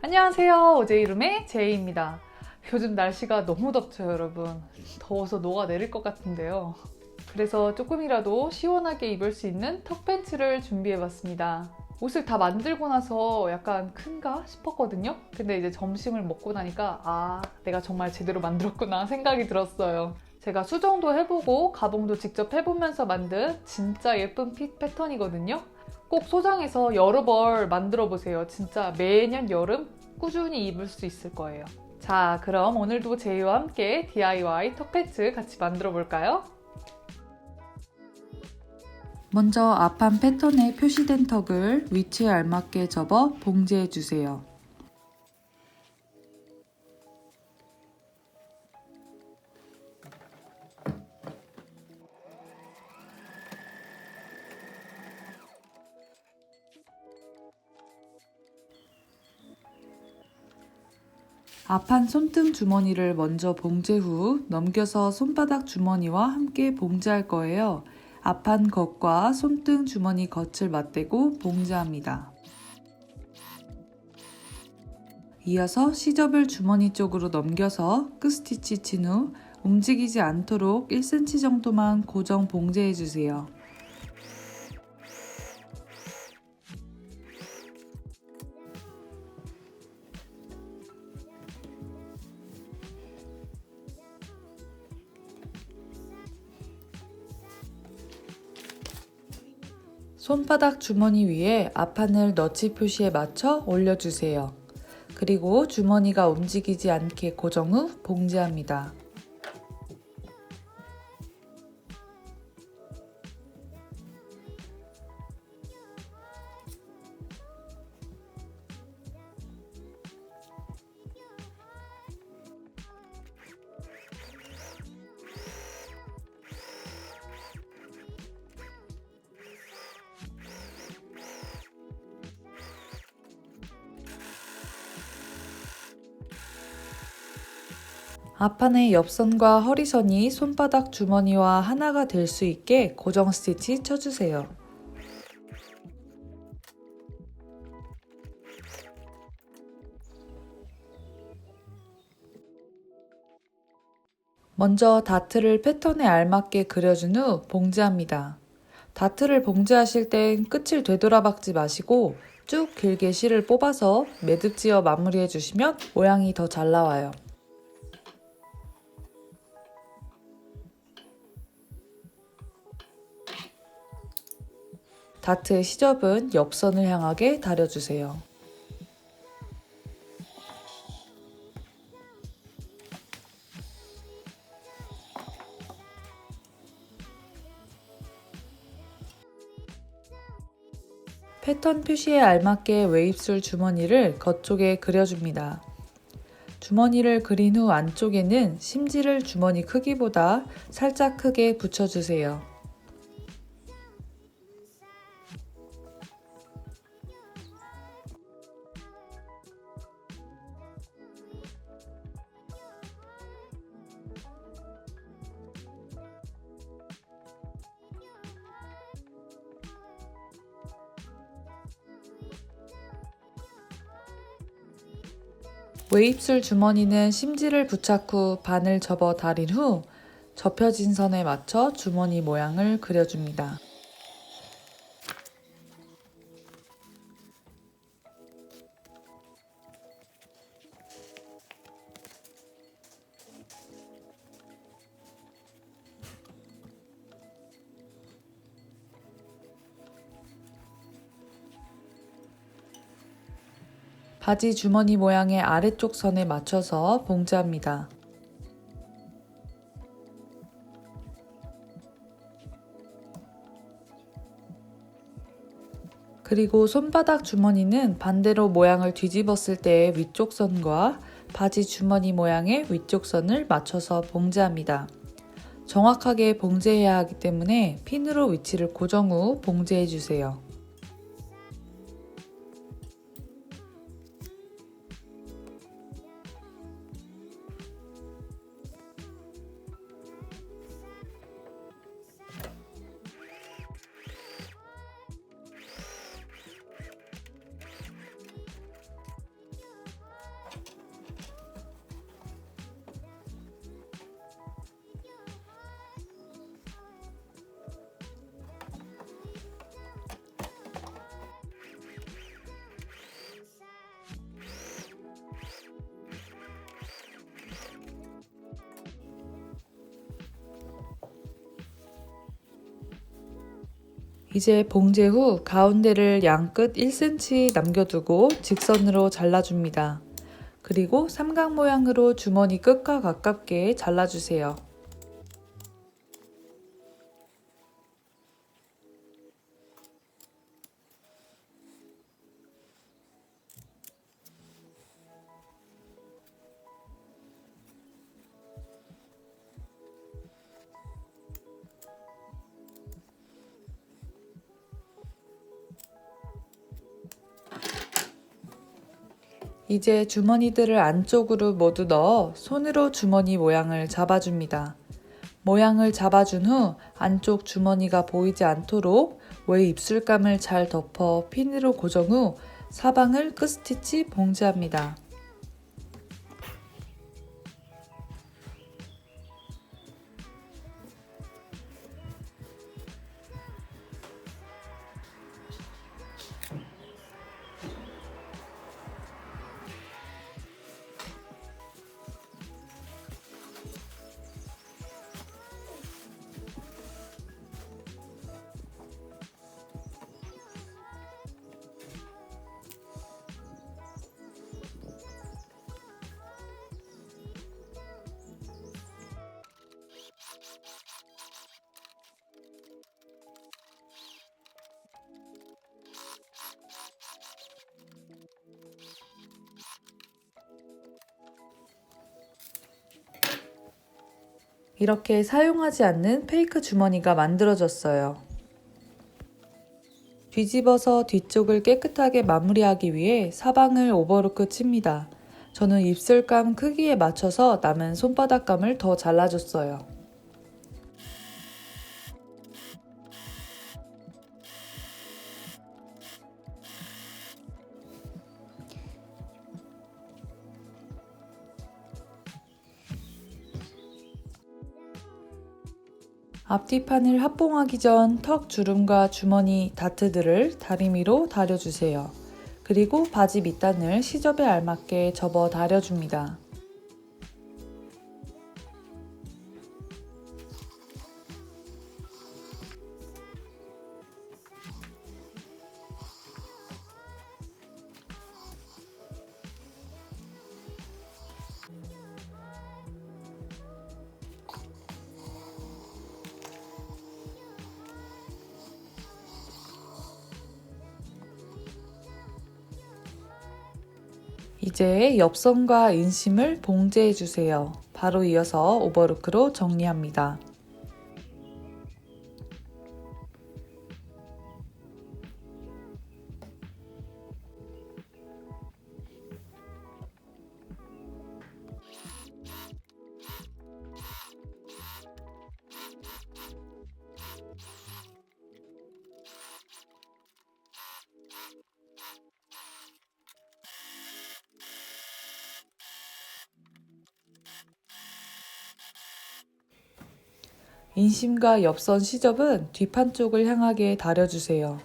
안녕하세요. 오제 이름의 제이입니다. 요즘 날씨가 너무 덥죠, 여러분. 더워서 녹아내릴 것 같은데요. 그래서 조금이라도 시원하게 입을 수 있는 턱팬츠를 준비해봤습니다. 옷을 다 만들고 나서 약간 큰가 싶었거든요. 근데 이제 점심을 먹고 나니까 내가 정말 제대로 만들었구나 생각이 들었어요. 제가 수정도 해보고 가봉도 직접 해보면서 만든 진짜 예쁜 핏 패턴이거든요. 꼭 소장해서 여러 벌 만들어 보세요. 진짜 매년 여름 꾸준히 입을 수 있을 거예요. 자, 그럼 오늘도 제이와 함께 DIY 턱팬츠 같이 만들어 볼까요? 먼저 앞판 패턴에 표시된 턱을 위치에 알맞게 접어 봉제해 주세요. 앞판 손등 주머니를 먼저 봉제 후 넘겨서 손바닥 주머니와 함께 봉제할 거예요. 앞판 겉과 손등 주머니 겉을 맞대고 봉제합니다. 이어서 시접을 주머니 쪽으로 넘겨서 끝스티치 친 후 움직이지 않도록 1cm 정도만 고정 봉제해 주세요. 손바닥 주머니 위에 앞판을 너치 표시에 맞춰 올려주세요. 그리고 주머니가 움직이지 않게 고정 후 봉제합니다. 앞판의 옆선과 허리선이 손바닥 주머니와 하나가 될 수 있게 고정 스티치 쳐주세요. 먼저 다트를 패턴에 알맞게 그려준 후 봉제합니다. 다트를 봉제하실 땐 끝을 되돌아박지 마시고 쭉 길게 실을 뽑아서 매듭지어 마무리해 주시면 모양이 더 잘 나와요. 다트의 시접은 옆선을 향하게 다려주세요. 패턴 표시에 알맞게 웨입술 주머니를 겉쪽에 그려줍니다. 주머니를 그린 후 안쪽에는 심지를 주머니 크기보다 살짝 크게 붙여주세요. 웨입술 주머니는 심지를 부착 후 반을 접어 다린 후 접혀진 선에 맞춰 주머니 모양을 그려줍니다. 바지 주머니 모양의 아래쪽 선에 맞춰서 봉제합니다. 그리고 손바닥 주머니는 반대로 모양을 뒤집었을 때의 위쪽 선과 바지 주머니 모양의 위쪽 선을 맞춰서 봉제합니다. 정확하게 봉제해야 하기 때문에 핀으로 위치를 고정 후 봉제해 주세요. 이제 봉제 후 가운데를 양끝 1cm 남겨두고 직선으로 잘라줍니다. 그리고 삼각 모양으로 주머니 끝과 가깝게 잘라주세요. 이제 주머니들을 안쪽으로 모두 넣어 손으로 주머니 모양을 잡아줍니다. 모양을 잡아준 후 안쪽 주머니가 보이지 않도록 외 입술감을 잘 덮어 핀으로 고정 후 사방을 끝스티치 봉제합니다. 이렇게 사용하지 않는 페이크 주머니가 만들어졌어요. 뒤집어서 뒤쪽을 깨끗하게 마무리하기 위해 사방을 오버로크 칩니다. 저는 입술감 크기에 맞춰서 남은 손바닥감을 더 잘라줬어요. 앞뒤판을 합봉하기 전 턱 주름과 주머니 다트들을 다리미로 다려주세요. 그리고 바지 밑단을 시접에 알맞게 접어 다려줍니다. 이제 옆선과 인심을 봉제해주세요. 바로 이어서 오버로크로 정리합니다. 인심과 옆선 시접은 뒷판 쪽을 향하게 다려주세요.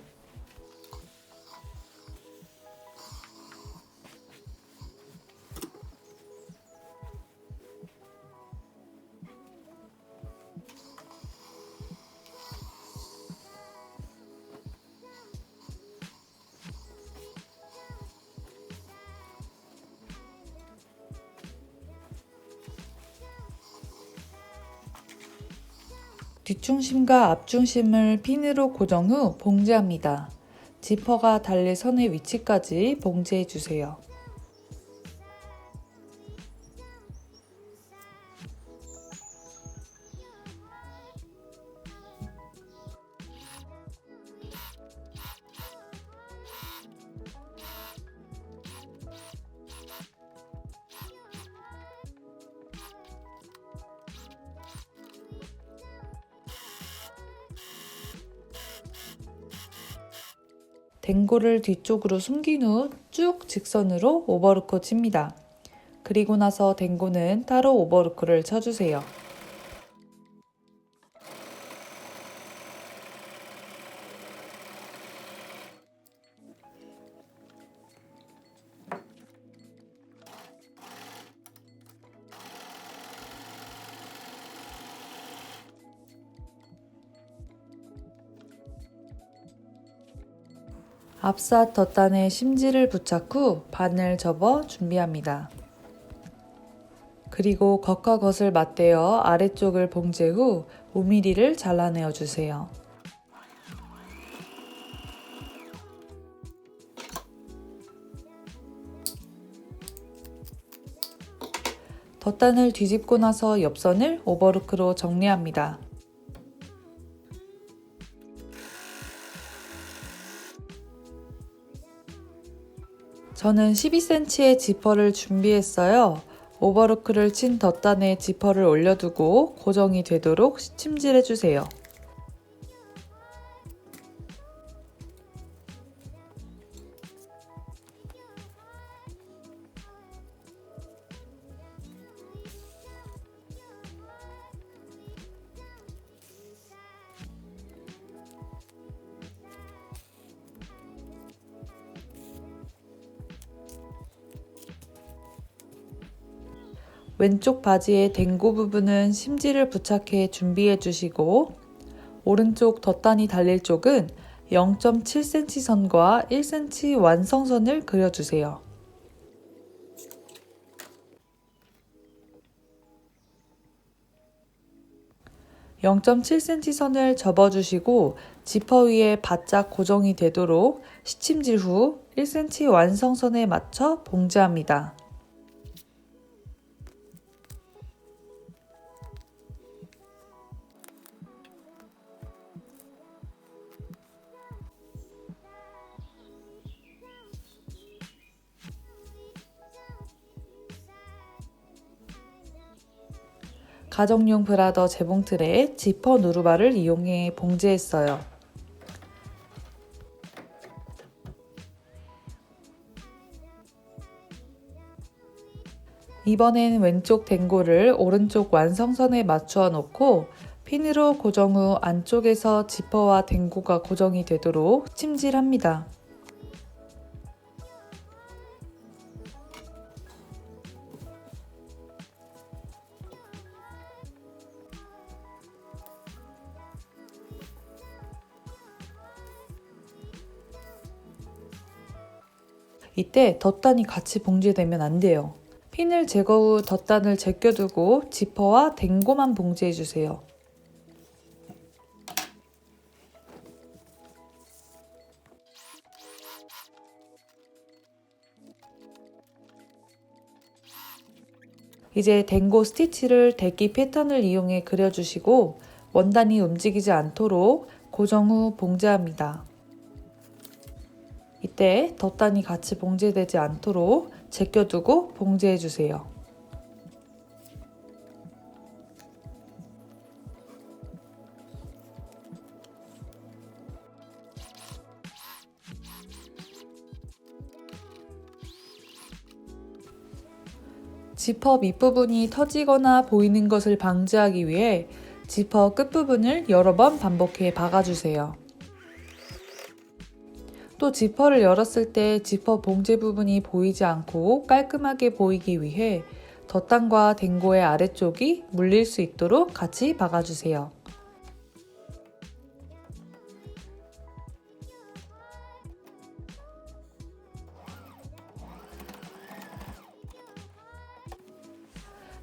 뒷중심과 앞중심을 핀으로 고정 후 봉제합니다. 지퍼가 달릴 선의 위치까지 봉제해주세요. 댕골을 뒤쪽으로 숨긴 후 쭉 직선으로 오버로크 칩니다. 그리고 나서 댕골은 따로 오버로크를 쳐주세요. 앞삿 덧단에 심지를 부착 후 반을 접어 준비합니다. 그리고 겉과 겉을 맞대어 아래쪽을 봉제 후 5mm를 잘라내어 주세요. 덧단을 뒤집고 나서 옆선을 오버로크로 정리합니다. 저는 12cm의 지퍼를 준비했어요. 오버로크를 친 덧단에 지퍼를 올려두고 고정이 되도록 시침질해주세요. 왼쪽 바지의 댕고 부분은 심지를 부착해 준비해 주시고 오른쪽 덧단이 달릴 쪽은 0.7cm 선과 1cm 완성선을 그려주세요. 0.7cm 선을 접어주시고 지퍼 위에 바짝 고정이 되도록 시침질 후 1cm 완성선에 맞춰 봉제합니다. 가정용 브라더 재봉틀에 지퍼 누르바를 이용해 봉제했어요. 이번엔 왼쪽 댕고를 오른쪽 완성선에 맞추어 놓고 핀으로 고정 후 안쪽에서 지퍼와 댕고가 고정이 되도록 침질합니다. 이때 덧단이 같이 봉제되면 안 돼요. 핀을 제거 후 덧단을 제껴두고 지퍼와 댕고만 봉제해주세요. 이제 댕고 스티치를 대기 패턴을 이용해 그려주시고 원단이 움직이지 않도록 고정 후 봉제합니다. 이때 덧단이 같이 봉제되지 않도록 제껴두고 봉제해주세요. 지퍼 밑부분이 터지거나 보이는 것을 방지하기 위해 지퍼 끝부분을 여러 번 반복해 박아주세요. 또 지퍼를 열었을 때 지퍼 봉제 부분이 보이지 않고 깔끔하게 보이기 위해 덧단과 댕고의 아래쪽이 물릴 수 있도록 같이 박아주세요.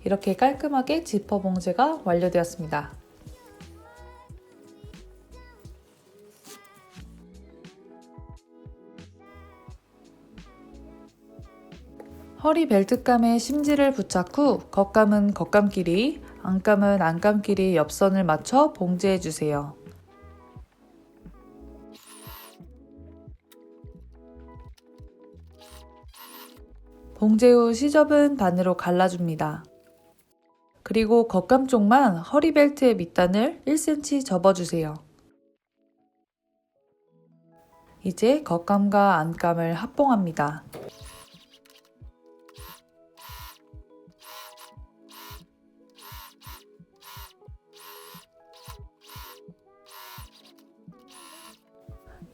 이렇게 깔끔하게 지퍼 봉제가 완료되었습니다. 허리 벨트감에 심지를 부착 후 겉감은 겉감끼리, 안감은 안감끼리 옆선을 맞춰 봉제해주세요. 봉제 후 시접은 반으로 갈라줍니다. 그리고 겉감 쪽만 허리 벨트의 밑단을 1cm 접어주세요. 이제 겉감과 안감을 합봉합니다.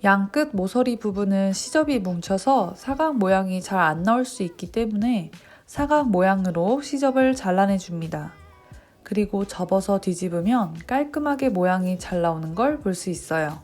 양끝 모서리 부분은 시접이 뭉쳐서 사각 모양이 잘 안 나올 수 있기 때문에 사각 모양으로 시접을 잘라내 줍니다. 그리고 접어서 뒤집으면 깔끔하게 모양이 잘 나오는 걸 볼 수 있어요.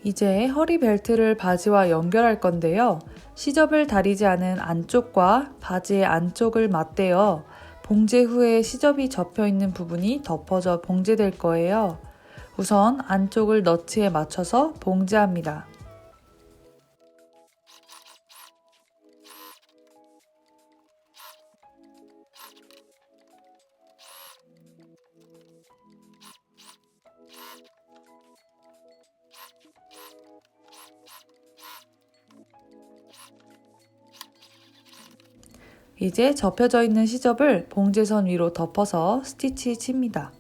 이제 허리 벨트를 바지와 연결할 건데요. 시접을 다리지 않은 안쪽과 바지의 안쪽을 맞대어 봉제 후에 시접이 접혀 있는 부분이 덮어져 봉제될 거예요. 우선 안쪽을 너트에 맞춰서 봉제합니다. 이제 접혀져 있는 시접을 봉제선 위로 덮어서 스티치 칩니다.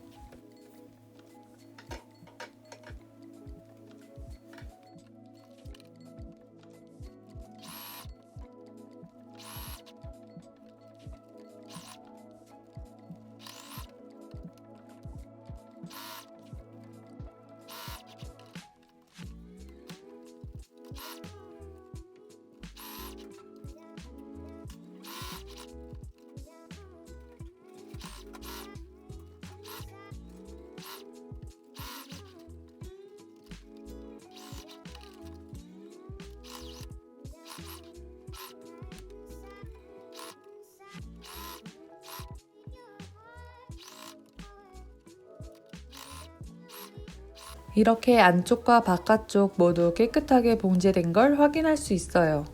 이렇게 안쪽과 바깥쪽 모두 깨끗하게 봉제된 걸 확인할 수 있어요.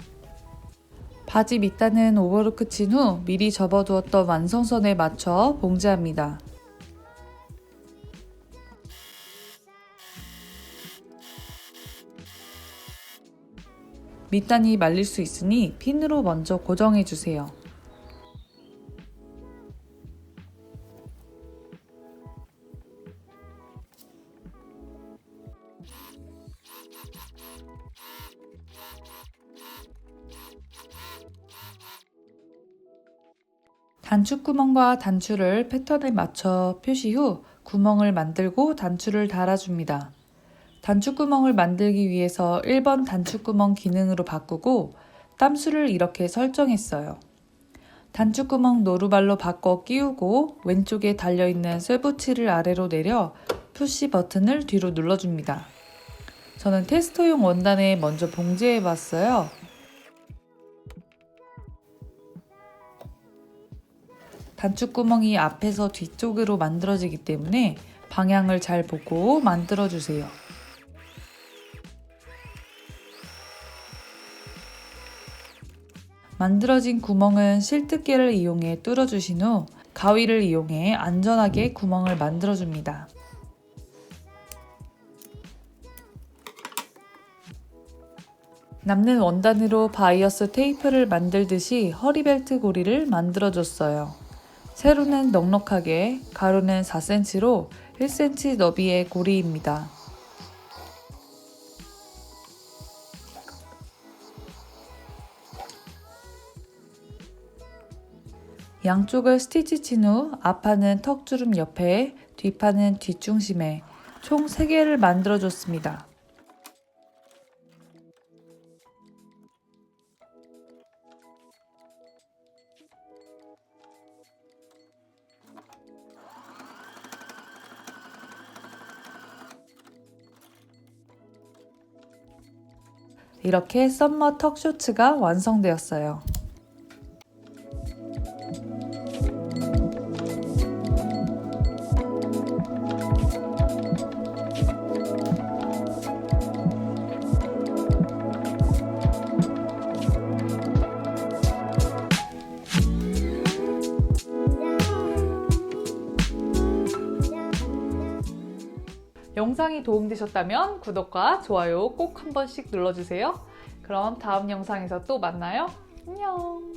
바지 밑단은 오버로크 친 후 미리 접어두었던 완성선에 맞춰 봉제합니다. 밑단이 말릴 수 있으니 핀으로 먼저 고정해주세요. 단추구멍과 단추를 패턴에 맞춰 표시 후 구멍을 만들고 단추를 달아줍니다. 단추구멍을 만들기 위해서 1번 단추구멍 기능으로 바꾸고 땀수를 이렇게 설정했어요. 단추구멍 노루발로 바꿔 끼우고 왼쪽에 달려있는 쇠붙이를 아래로 내려 푸시 버튼을 뒤로 눌러줍니다. 저는 테스트용 원단에 먼저 봉제해봤어요. 단추구멍이 앞에서 뒤쪽으로 만들어지기 때문에 방향을 잘 보고 만들어주세요. 만들어진 구멍은 실뜨개를 이용해 뚫어주신 후 가위를 이용해 안전하게 구멍을 만들어줍니다. 남는 원단으로 바이어스 테이프를 만들듯이 허리벨트 고리를 만들어줬어요. 세로는 넉넉하게, 가로는 4cm로 1cm 너비의 고리입니다. 양쪽을 스티치 친 후 앞판은 턱주름 옆에, 뒷판은 뒷중심에 총 3개를 만들어줬습니다. 이렇게 썸머 턱 쇼츠가 완성되었어요. 영상이 도움되셨다면 구독과 좋아요 꼭 한 번씩 눌러주세요. 그럼 다음 영상에서 또 만나요. 안녕.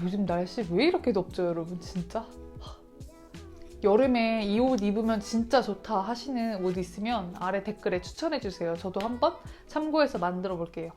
요즘 날씨 왜 이렇게 덥죠, 여러분? 진짜? 여름에 이 옷 입으면 진짜 좋다 하시는 옷 있으면 아래 댓글에 추천해주세요. 저도 한번 참고해서 만들어 볼게요.